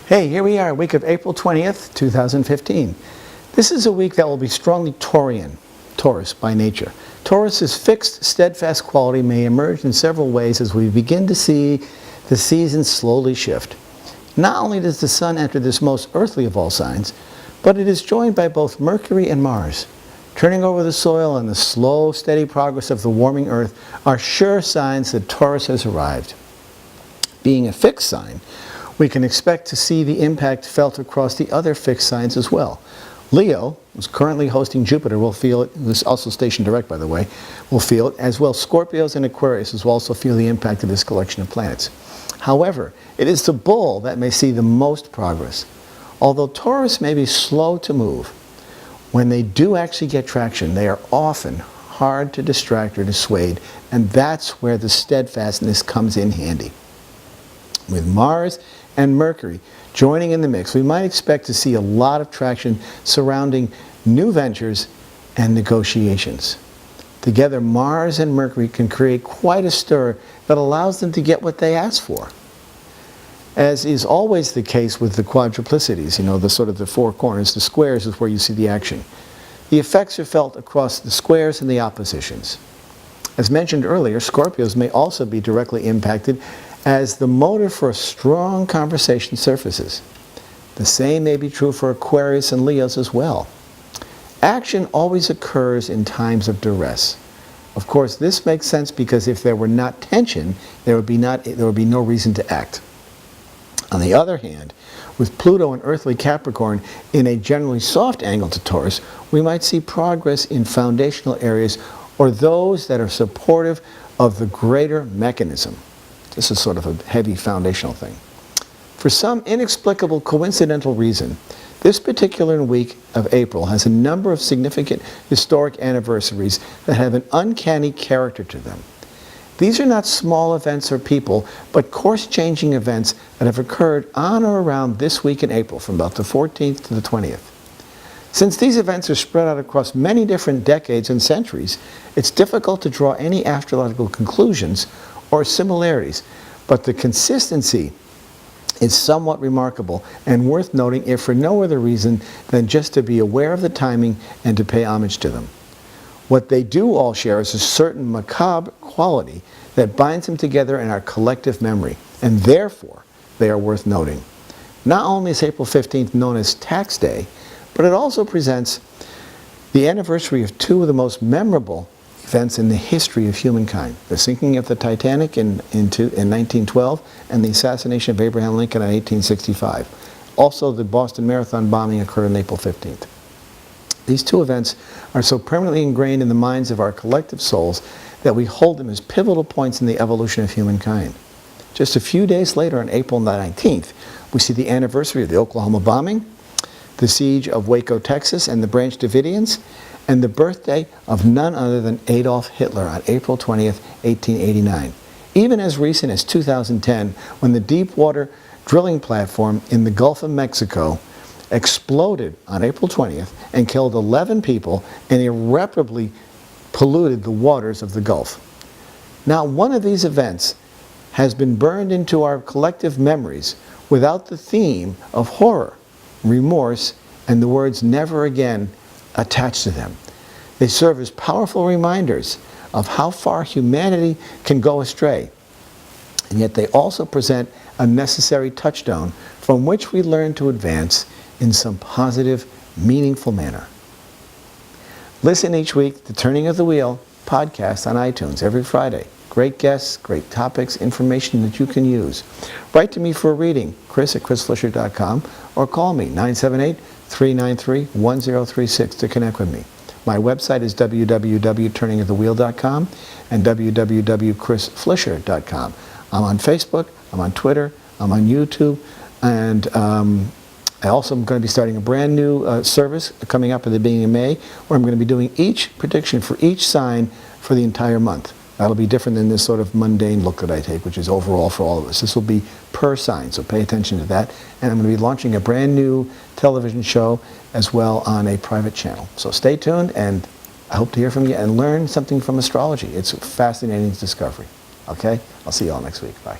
Hey, here we are, week of April 20th, 2015. This is a week that will be strongly Taurian, Taurus by nature. Taurus's fixed, steadfast quality may emerge in several ways as we begin to see the seasons slowly shift. Not only does the sun enter this most earthly of all signs, but it is joined by both Mercury and Mars. Turning over the soil and the slow, steady progress of the warming earth are sure signs that Taurus has arrived. Being a fixed sign, we can expect to see the impact felt across the other fixed signs as well. Leo, who's currently hosting Jupiter, will feel it, who's also stationed direct by the way, will feel it, as well Scorpios and Aquarius will also feel the impact of this collection of planets. However, it is the bull that may see the most progress. Although Taurus may be slow to move, when they do actually get traction, they are often hard to distract or dissuade, and that's where the steadfastness comes in handy. With Mars and Mercury joining in the mix, we might expect to see a lot of traction surrounding new ventures and negotiations. Together, Mars and Mercury can create quite a stir that allows them to get what they ask for. As is always the case with the quadruplicities, the four corners, the squares is where you see the action. The effects are felt across the squares and the oppositions. As mentioned earlier, Scorpios may also be directly impacted as the motive for a strong conversation surfaces. The same may be true for Aquarius and Leos as well. Action always occurs in times of duress. Of course, this makes sense because if there were not tension, there would be no reason to act. On the other hand, with Pluto and earthly Capricorn in a generally soft angle to Taurus, we might see progress in foundational areas or those that are supportive of the greater mechanism. This is sort of a heavy foundational thing. For some inexplicable coincidental reason, this particular week of April has a number of significant historic anniversaries that have an uncanny character to them. These are not small events or people, but course-changing events that have occurred on or around this week in April, from about the 14th to the 20th. Since these events are spread out across many different decades and centuries, it's difficult to draw any astrological conclusions or similarities, but the consistency is somewhat remarkable and worth noting if for no other reason than just to be aware of the timing and to pay homage to them. What they do all share is a certain macabre quality that binds them together in our collective memory, and therefore they are worth noting. Not only is April 15th known as Tax Day, but it also presents the anniversary of two of the most memorable events in the history of humankind: the sinking of the Titanic in 1912 and the assassination of Abraham Lincoln in 1865. Also, the Boston Marathon bombing occurred on April 15th. These two events are so permanently ingrained in the minds of our collective souls that we hold them as pivotal points in the evolution of humankind. Just a few days later, on April 19th, we see the anniversary of the Oklahoma bombing, the siege of Waco, Texas, and the Branch Davidians, and the birthday of none other than Adolf Hitler on April 20th, 1889. Even as recent as 2010, when the deep-water drilling platform in the Gulf of Mexico exploded on April 20th and killed 11 people and irreparably polluted the waters of the Gulf. Now, one of these events has been burned into our collective memories without the theme of horror, remorse, and the words "never again" attached to them. They serve as powerful reminders of how far humanity can go astray, and yet they also present a necessary touchstone from which we learn to advance in some positive, meaningful manner. Listen each week to Turning of the Wheel podcast on iTunes every Friday. Great guests, great topics, information that you can use. Write to me for a reading, chris@chrisflisher.com, or call me, 978-393-1036 to connect with me. My website is www.turningofthewheel.com and www.chrisflisher.com. I'm on Facebook, I'm on Twitter, I'm on YouTube, and I also am going to be starting a brand new service coming up at the beginning of May, where I'm going to be doing each prediction for each sign for the entire month. That'll be different than this sort of mundane look that I take, which is overall for all of us. This will be per sign, so pay attention to that. And I'm going to be launching a brand new television show as well on a private channel. So stay tuned, and I hope to hear from you and learn something from astrology. It's a fascinating discovery. Okay? I'll see you all next week. Bye.